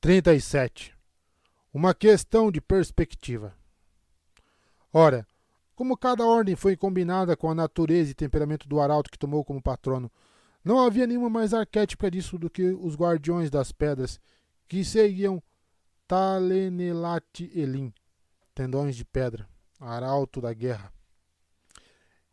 37. Uma questão de perspectiva. Ora, como cada ordem foi combinada com a natureza e temperamento do arauto que tomou como patrono, não havia nenhuma mais arquétipa disso do que os guardiões das pedras, que seguiam Talenelat Elim, tendões de pedra, arauto da guerra.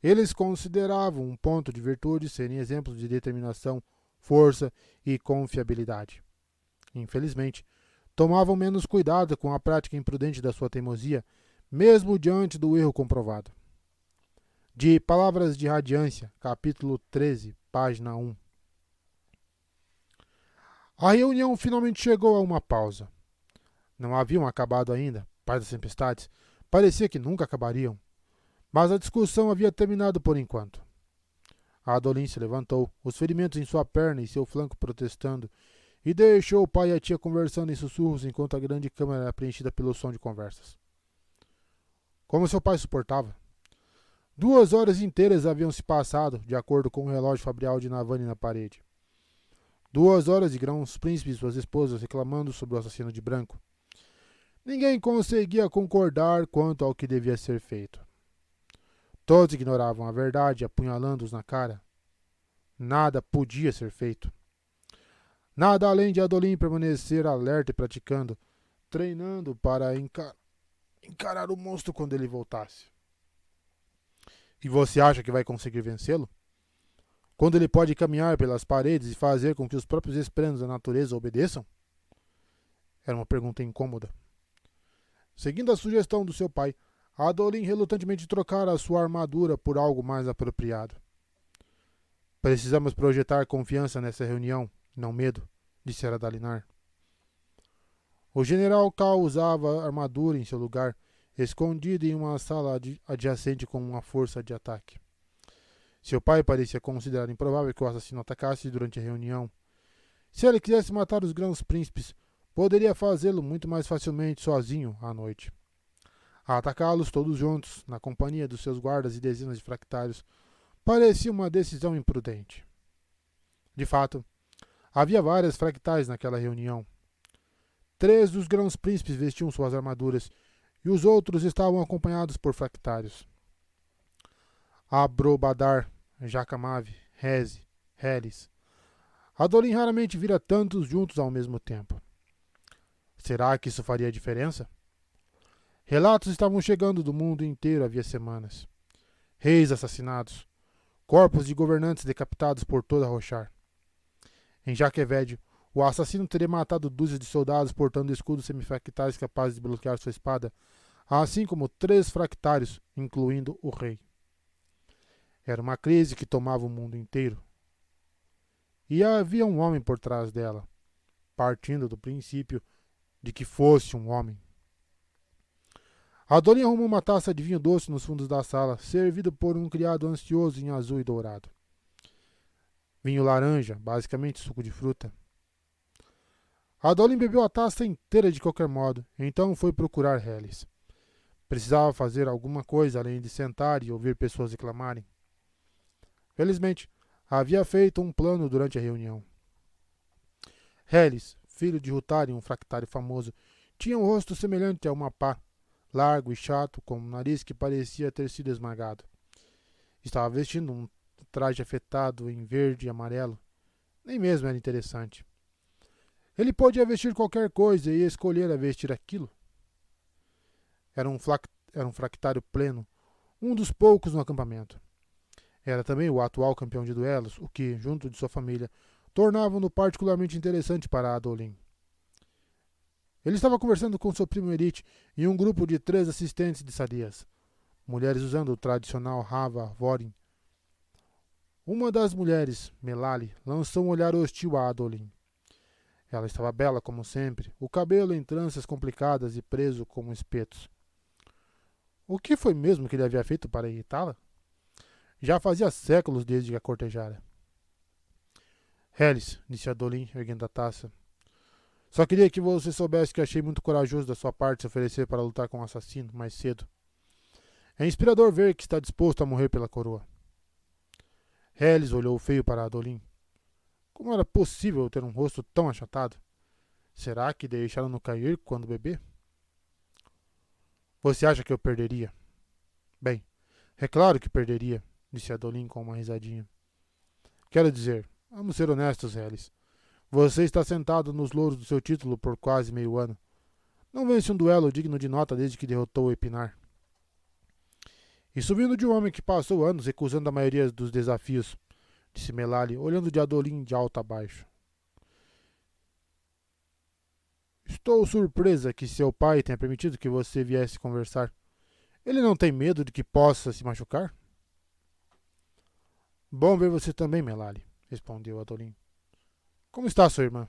Eles consideravam um ponto de virtude serem exemplos de determinação, força e confiabilidade. Infelizmente, tomavam menos cuidado com a prática imprudente da sua teimosia, mesmo diante do erro comprovado. De Palavras de Radiância, capítulo 13, página 1. A reunião finalmente chegou a uma pausa. Não haviam acabado ainda, Pai das Tempestades. Parecia que nunca acabariam. Mas a discussão havia terminado por enquanto. A Adolin se levantou, os ferimentos em sua perna e seu flanco protestando, e deixou o pai e a tia conversando em sussurros enquanto a grande câmara era preenchida pelo som de conversas. Como seu pai suportava? 2 horas inteiras haviam se passado, de acordo com o relógio fabrial de Navani na parede. 2 horas de grãos príncipes e suas esposas reclamando sobre o assassino de branco. Ninguém conseguia concordar quanto ao que devia ser feito. Todos ignoravam a verdade, apunhalando-os na cara. Nada podia ser feito. Nada além de Adolin permanecer alerta e praticando, treinando para encarar o monstro quando ele voltasse. E você acha que vai conseguir vencê-lo? Quando ele pode caminhar pelas paredes e fazer com que os próprios espérendos da natureza obedeçam? Era uma pergunta incômoda. Seguindo a sugestão do seu pai, Adolin relutantemente trocara a sua armadura por algo mais apropriado. Precisamos projetar confiança nessa reunião, não medo, dissera Dalinar. O general Cal usava a armadura em seu lugar, escondido em uma sala adjacente com uma força de ataque. Seu pai parecia considerar improvável que o assassino atacasse durante a reunião. Se ele quisesse matar os grãos príncipes, poderia fazê-lo muito mais facilmente sozinho à noite. Atacá-los todos juntos, na companhia dos seus guardas e dezenas de fractários, parecia uma decisão imprudente. De fato, havia várias fractais naquela reunião. 3 dos grãos príncipes vestiam suas armaduras, e os outros estavam acompanhados por fractários. Abrobadar, Jacamave, Reze, Helis. Adolin raramente vira tantos juntos ao mesmo tempo. Será que isso faria diferença? Relatos estavam chegando do mundo inteiro havia semanas. Reis assassinados, corpos de governantes decapitados por toda Rochar. Em Jaquevédio, o assassino teria matado dúzias de soldados portando escudos semifractais capazes de bloquear sua espada, assim como 3 fractários, incluindo o rei. Era uma crise que tomava o mundo inteiro. E havia um homem por trás dela, partindo do princípio de que fosse um homem. Adolin arrumou uma taça de vinho doce nos fundos da sala, servido por um criado ansioso em azul e dourado. Vinho laranja, basicamente suco de fruta. Adolin bebeu a taça inteira de qualquer modo, então foi procurar Helis. Precisava fazer alguma coisa além de sentar e ouvir pessoas reclamarem. Felizmente, havia feito um plano durante a reunião. Helis, filho de Rutari, um fractário famoso, tinha um rosto semelhante a uma pá, largo e chato, com um nariz que parecia ter sido esmagado. Estava vestindo um traje afetado em verde e amarelo. Nem mesmo era interessante. Ele podia vestir qualquer coisa e escolher a vestir aquilo. Era um fractário pleno, um dos poucos no acampamento. Era também o atual campeão de duelos, o que, junto de sua família, tornava-no particularmente interessante para Adolin. Ele estava conversando com seu primo Erit e um grupo de 3 assistentes de Sadias, mulheres usando o tradicional Hava Vorin. Uma das mulheres, Melali, lançou um olhar hostil a Adolin. Ela estava bela como sempre, o cabelo em tranças complicadas e preso como espetos. O que foi mesmo que ele havia feito para irritá-la? Já fazia séculos desde que a cortejara. Helis, disse Adolin, erguendo a taça. Só queria que você soubesse que achei muito corajoso da sua parte se oferecer para lutar com o assassino mais cedo. É inspirador ver que está disposto a morrer pela coroa. Helis olhou feio para Adolin. Como era possível ter um rosto tão achatado? Será que deixaram-no cair quando bebê? Você acha que eu perderia? Bem, é claro que perderia, disse Adolin com uma risadinha. Quero dizer, vamos ser honestos, Reles. Você está sentado nos louros do seu título por quase meio ano. Não vence um duelo digno de nota desde que derrotou o Epinar. Isso vindo de um homem que passou anos recusando a maioria dos desafios, disse Melali, olhando de Adolin de alto a baixo. Estou surpresa que seu pai tenha permitido que você viesse conversar. Ele não tem medo de que possa se machucar? Bom ver você também, Melali, respondeu Adolin. Como está sua irmã?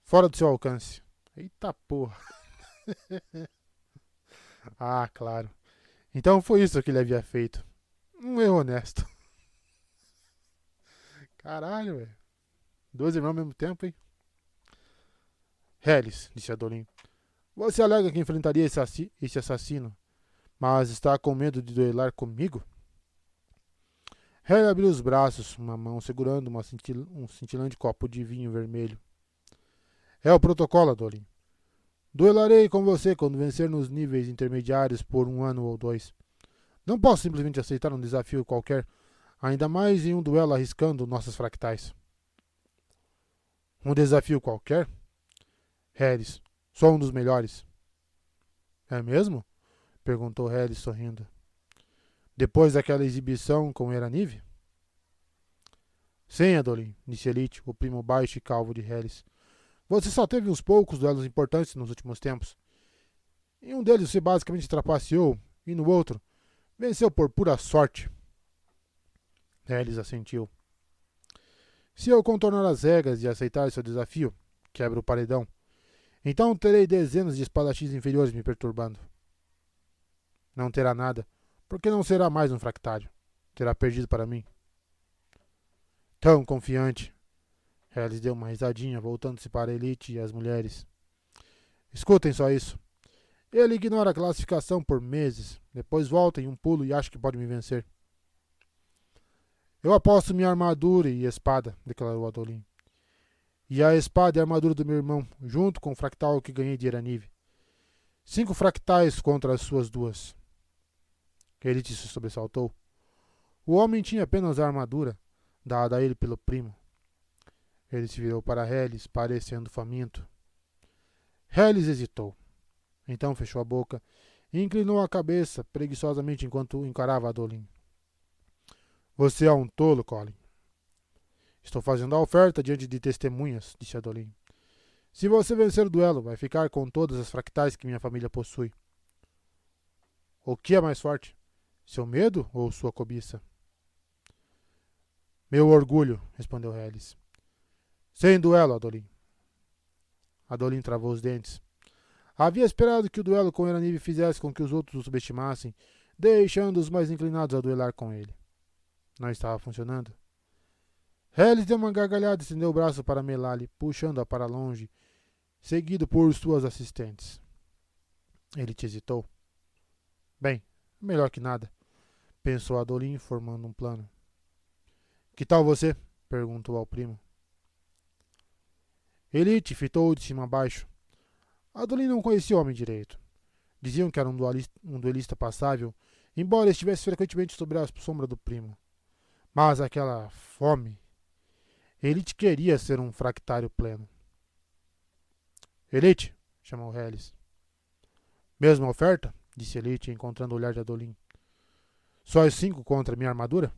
Fora do seu alcance. Eita porra. Ah, claro. Então foi isso que ele havia feito. Um erro honesto. Caralho, velho. 2 irmãos ao mesmo tempo, hein? Helis, disse Adolin. Você alega que enfrentaria esse assassino, mas está com medo de duelar comigo? Harry abriu os braços, uma mão segurando um cintilante copo de vinho vermelho. É o protocolo, Adolin. Duelarei com você quando vencer nos níveis intermediários por 1 ano ou 2. Não posso simplesmente aceitar um desafio qualquer, ainda mais em um duelo arriscando nossas fractais. Um desafio qualquer? Harris, sou um dos melhores. É mesmo? Perguntou Harris sorrindo. Depois daquela exibição com Eranive? Sim, Adolin, disse Elite, o primo baixo e calvo de Harris. Você só teve uns poucos duelos importantes nos últimos tempos. Em um deles você basicamente trapaceou, e no outro, venceu por pura sorte. Harris assentiu. Se eu contornar as regras e aceitar seu desafio, quebra o paredão, então terei dezenas de espadachins inferiores me perturbando. Não terá nada, porque não será mais um fractário. Terá perdido para mim. Tão confiante. Harris deu uma risadinha, voltando-se para a Elite e as mulheres. Escutem só isso. Ele ignora a classificação por meses, depois volta em um pulo e acha que pode me vencer. Eu aposto minha armadura e espada, declarou Adolin. E a espada e a armadura do meu irmão, junto com o fractal que ganhei de Eranive. 5 fractais contra as suas 2. Elite se sobressaltou. O homem tinha apenas a armadura, dada a ele pelo primo. Ele se virou para Hellis, parecendo faminto. Hellis hesitou. Então fechou a boca e inclinou a cabeça preguiçosamente enquanto encarava Adolin. Você é um tolo, Colin. Estou fazendo a oferta diante de testemunhas, disse Adolin. Se você vencer o duelo, vai ficar com todas as fractais que minha família possui. O que é mais forte? Seu medo ou sua cobiça? Meu orgulho, respondeu Hellis. Sem duelo, Adolin. Adolin travou os dentes. Havia esperado que o duelo com Eranive fizesse com que os outros o subestimassem, deixando-os mais inclinados a duelar com ele. Não estava funcionando. Hellis deu uma gargalhada e estendeu o braço para Melali, puxando-a para longe, seguido por suas assistentes. Ele te hesitou. Bem, melhor que nada, pensou Adolin, formando um plano. Que tal você? Perguntou ao primo. Elite fitou de cima a baixo. Adolin não conhecia o homem direito. Diziam que era um duelista passável, embora estivesse frequentemente sobre a sombra do primo. Mas aquela fome... Elite queria ser um fractário pleno. Elite, chamou Hellis. Mesma oferta? Disse Elite, encontrando o olhar de Adolin. Só os 5 contra minha armadura?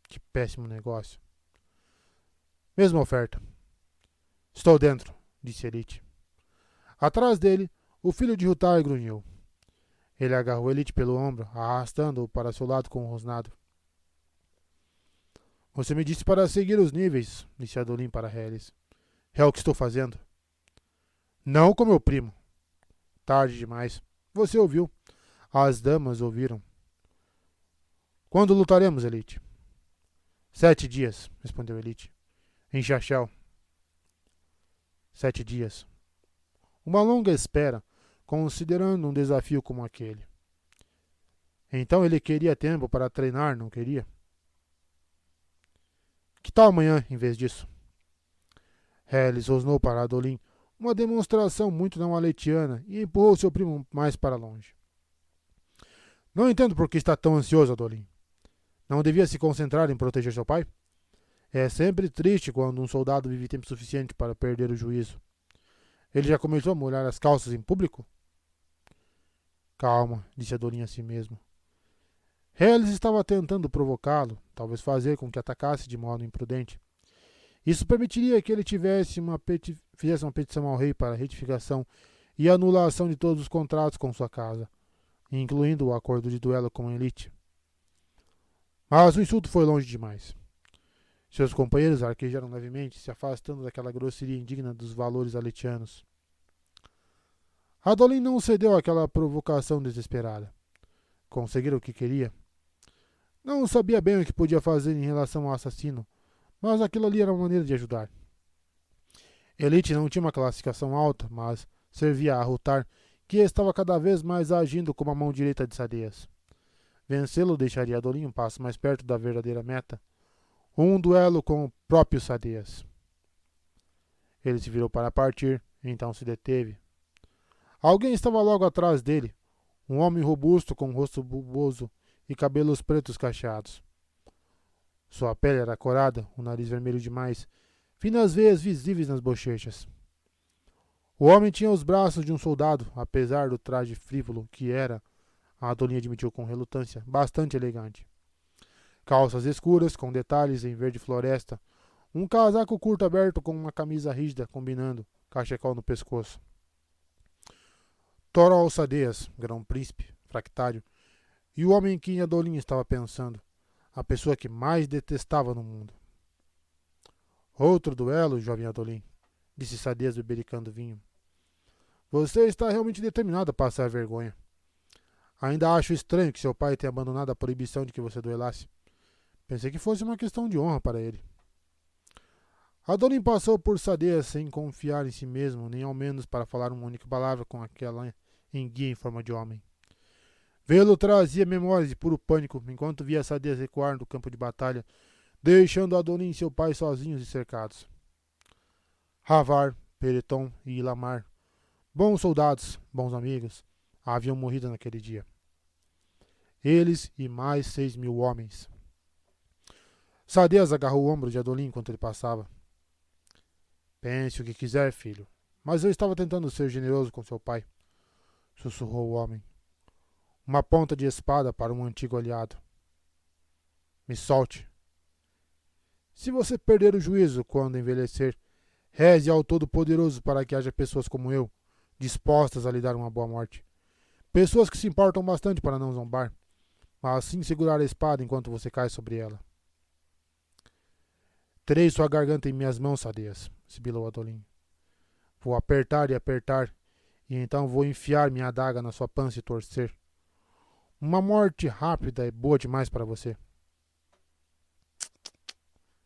Que péssimo negócio. Mesma oferta. Estou dentro, disse Elite. Atrás dele, o filho de Rutar grunhiu. Ele agarrou Elite pelo ombro, arrastando-o para seu lado com um rosnado. Você me disse para seguir os níveis, disse Adolin para Hellis. É o que estou fazendo. Não com meu primo. Tarde demais. Você ouviu. As damas ouviram. Quando lutaremos, Elite? 7 dias, respondeu Elite. Em Chachel. 7 dias. Uma longa espera, considerando um desafio como aquele. Então ele queria tempo para treinar, não queria? Que tal amanhã, em vez disso? Hellis rosnou para Adolin uma demonstração muito não aletiana e empurrou seu primo mais para longe. Não entendo por que está tão ansioso, Adolin. Não devia se concentrar em proteger seu pai? É sempre triste quando um soldado vive tempo suficiente para perder o juízo. Ele já começou a molhar as calças em público? Calma, disse Adolin a si mesmo. Hellis estava tentando provocá-lo, talvez fazer com que atacasse de modo imprudente. Isso permitiria que ele fizesse uma petição ao rei para retificação e anulação de todos os contratos com sua casa, incluindo o acordo de duelo com a elite. Mas o insulto foi longe demais. Seus companheiros arquejaram levemente, se afastando daquela grosseria indigna dos valores aletianos. Adolin não cedeu àquela provocação desesperada. Conseguira o que queria. Não sabia bem o que podia fazer em relação ao assassino, mas aquilo ali era uma maneira de ajudar. Elite não tinha uma classificação alta, mas servia a Rutar, que estava cada vez mais agindo como a mão direita de Sadeas. Vencê-lo deixaria Adolin um passo mais perto da verdadeira meta, um duelo com o próprio Sadeas. Ele se virou para partir, então se deteve. Alguém estava logo atrás dele, um homem robusto com um rosto bulboso e cabelos pretos cacheados. Sua pele era corada, o nariz vermelho demais, finas veias visíveis nas bochechas. O homem tinha os braços de um soldado, apesar do traje frívolo que era, a Adolin admitiu com relutância, bastante elegante. Calças escuras, com detalhes em verde floresta, um casaco curto aberto com uma camisa rígida combinando, cachecol no pescoço. Torol Sadeas, grão-príncipe, fractário, e o homem em quem Adolin estava pensando, a pessoa que mais detestava no mundo. Outro duelo, jovem Adolin, disse Sadeas bebericando vinho. Você está realmente determinado a passar vergonha. Ainda acho estranho que seu pai tenha abandonado a proibição de que você duelasse. Pensei que fosse uma questão de honra para ele. Adolin passou por Sadeas sem confiar em si mesmo, nem ao menos para falar uma única palavra com aquela enguia em forma de homem. Vê-lo trazia memórias de puro pânico enquanto via Sadeas recuar do campo de batalha, deixando Adolin e seu pai sozinhos e cercados. Ravar, Pereton e Ilamar, bons soldados, bons amigos, haviam morrido naquele dia. Eles e mais 6.000 homens. Sadeas agarrou o ombro de Adolin enquanto ele passava. Pense o que quiser, filho, mas eu estava tentando ser generoso com seu pai, sussurrou o homem. Uma ponta de espada para um antigo aliado. Me solte. Se você perder o juízo quando envelhecer, reze ao Todo-Poderoso para que haja pessoas como eu, dispostas a lhe dar uma boa morte. Pessoas que se importam bastante para não zombar, mas sim segurar a espada enquanto você cai sobre ela. Terei sua garganta em minhas mãos, Sadeas, sibilou Adolin. Vou apertar, e então vou enfiar minha adaga na sua pança e torcer. Uma morte rápida é boa demais para você.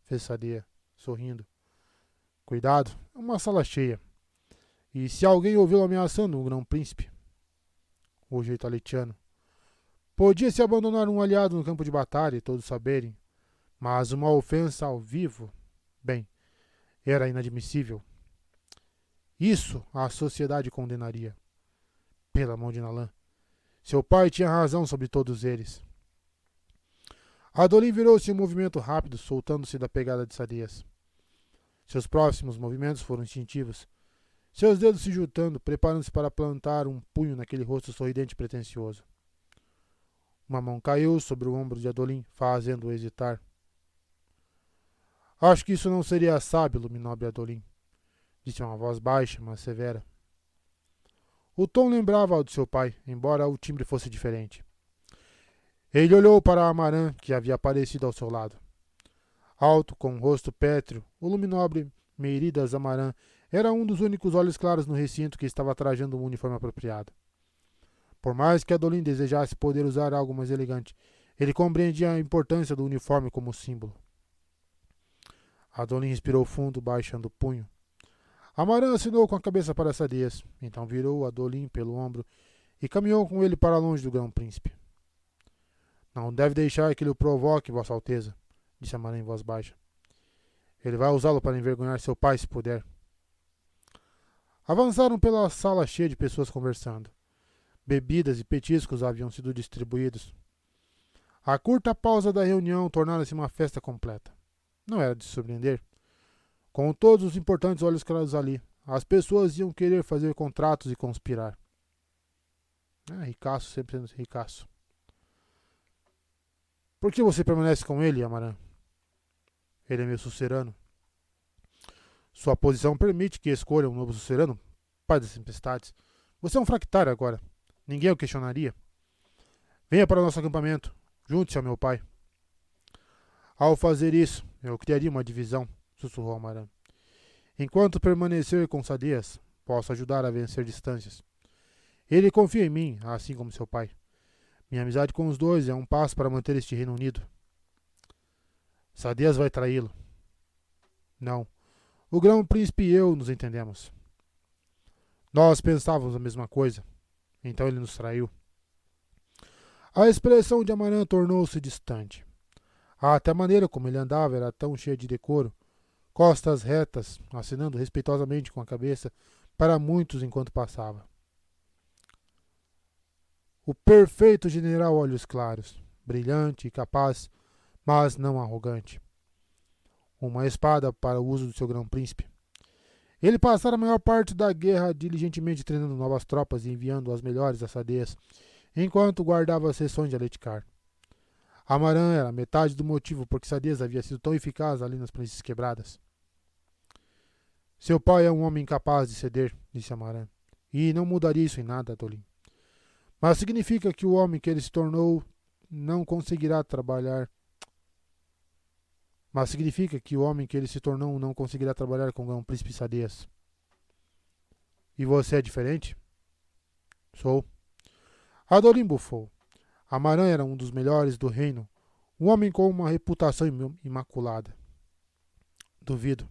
Fez Sadeas, sorrindo. Cuidado, é uma sala cheia. E se alguém ouviu ameaçando o grão-príncipe? O jeito aletiano. Podia-se abandonar um aliado no campo de batalha e todos saberem, mas uma ofensa ao vivo, bem, era inadmissível. Isso a sociedade condenaria. Pela mão de Nalan. Seu pai tinha razão sobre todos eles. Adolin virou-se em um movimento rápido, soltando-se da pegada de Sadeas. Seus próximos movimentos foram instintivos, seus dedos se juntando, preparando-se para plantar um punho naquele rosto sorridente e pretensioso. Uma mão caiu sobre o ombro de Adolin, fazendo-o hesitar. Acho que isso não seria sábio, luminobre Adolin, disse uma voz baixa, mas severa. O tom lembrava ao de seu pai, embora o timbre fosse diferente. Ele olhou para Amaran, que havia aparecido ao seu lado. Alto, com um rosto pétreo, o luminobre Meiridas Amaran era um dos únicos olhos claros no recinto que estava trajando um uniforme apropriado. Por mais que Adolin desejasse poder usar algo mais elegante, ele compreendia a importância do uniforme como símbolo. Adolin respirou fundo, baixando o punho. Amaran assinou com a cabeça para Sadeas, então virou Adolin pelo ombro e caminhou com ele para longe do grão-príncipe. Não deve deixar que ele o provoque, Vossa Alteza, disse Amaran em voz baixa. Ele vai usá-lo para envergonhar seu pai, se puder. Avançaram pela sala cheia de pessoas conversando. Bebidas e petiscos haviam sido distribuídos. A curta pausa da reunião tornara-se uma festa completa. Não era de se surpreender. Com todos os importantes olhos claros ali, as pessoas iam querer fazer contratos e conspirar. Ricaço sempre sendo ricaço. Por que você permanece com ele, Amaran? Ele é meu sucerano. Sua posição permite que escolha um novo sucerano, pai das tempestades. Você é um fractário agora. Ninguém o questionaria. Venha para o nosso acampamento. Junte-se ao meu pai. Ao fazer isso, eu criaria uma divisão, sussurrou Amaran. Enquanto permanecer com Sadeas, posso ajudar a vencer distâncias. Ele confia em mim, assim como seu pai. Minha amizade com os dois é um passo para manter este reino unido. Sadeas vai traí-lo. Não. O grão-príncipe e eu nos entendemos. Nós pensávamos a mesma coisa. Então ele nos traiu. A expressão de Amaran tornou-se distante. Até a maneira como ele andava era tão cheia de decoro, costas retas, acenando respeitosamente com a cabeça para muitos enquanto passava. O perfeito general olhos claros, brilhante e capaz, mas não arrogante. Uma espada para o uso do seu grão-príncipe. Ele passara a maior parte da guerra diligentemente treinando novas tropas e enviando as melhores a Sadeas, enquanto guardava as sessões de Aletikar. Amaran era metade do motivo por que Sadeas havia sido tão eficaz ali nas planícies quebradas. Seu pai é um homem incapaz de ceder, disse Amaran, e não mudaria isso em nada, Adolin. Mas significa que o homem que ele se tornou não conseguirá trabalhar. Mas significa que o homem que ele se tornou não conseguirá trabalhar com o príncipe Sadeas. E você é diferente? Sou. Adolin bufou. Amaran era um dos melhores do reino, um homem com uma reputação imaculada. Duvido.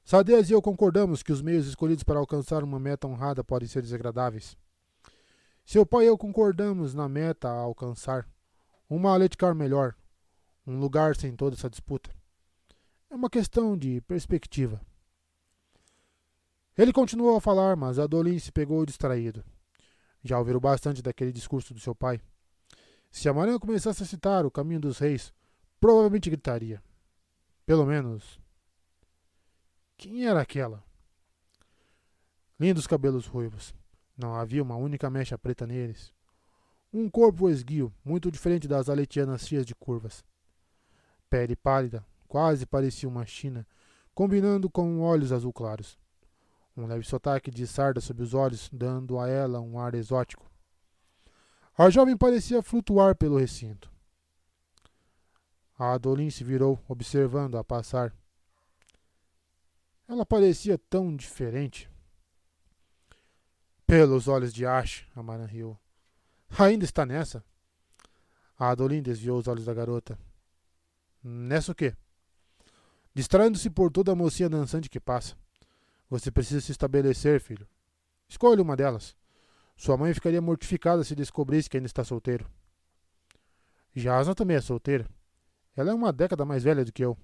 Sadeas e eu concordamos que os meios escolhidos para alcançar uma meta honrada podem ser desagradáveis. Seu pai e eu concordamos na meta a alcançar. Uma Aletikar melhor. Um lugar sem toda essa disputa. É uma questão de perspectiva. Ele continuou a falar, mas Adolin se pegou distraído. Já ouviram bastante daquele discurso do seu pai. Se Amaran começasse a citar o caminho dos reis, provavelmente gritaria. Pelo menos. Quem era aquela? Lindos cabelos ruivos. Não havia uma única mecha preta neles. Um corpo esguio, muito diferente das aletianas cheias de curvas. Pele pálida, quase parecia uma china, combinando com olhos azul claros. Um leve sotaque de sarda sob os olhos, dando a ela um ar exótico. A jovem parecia flutuar pelo recinto. A Adolin se virou, observando-a passar. Ela parecia tão diferente. Pelos olhos de Ash, Amaran riu. Ainda está nessa? A Adolin desviou os olhos da garota. Nessa o quê? Distraindo-se por toda a mocinha dançante que passa. Você precisa se estabelecer, filho. Escolha uma delas. Sua mãe ficaria mortificada se descobrisse que ainda está solteiro. Jasna também é solteira. Ela é uma década mais velha do que eu.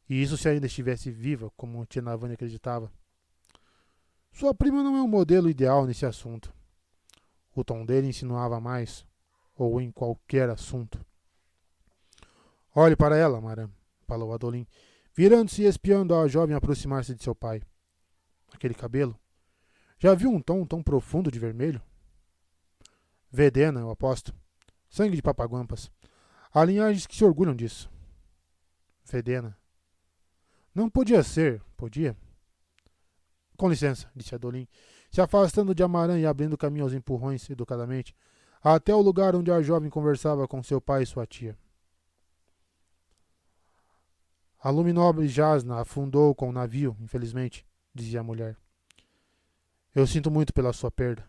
E isso se ainda estivesse viva, como tia Navani acreditava. Sua prima não é um modelo ideal nesse assunto. O tom dele insinuava mais, ou em qualquer assunto. Olhe para ela, Amaran, falou Adolin, virando-se e espiando a jovem aproximar-se de seu pai. Aquele cabelo. Já viu um tom tão profundo de vermelho? Vedena, eu aposto. Sangue de papaguampas. Há linhagens que se orgulham disso. Vedena. Não podia ser, podia? Com licença, disse Adolin, se afastando de Amaran e abrindo caminho aos empurrões, educadamente, até o lugar onde a jovem conversava com seu pai e sua tia. A luminobre Jasna afundou com o navio, infelizmente, dizia a mulher. Eu sinto muito pela sua perda.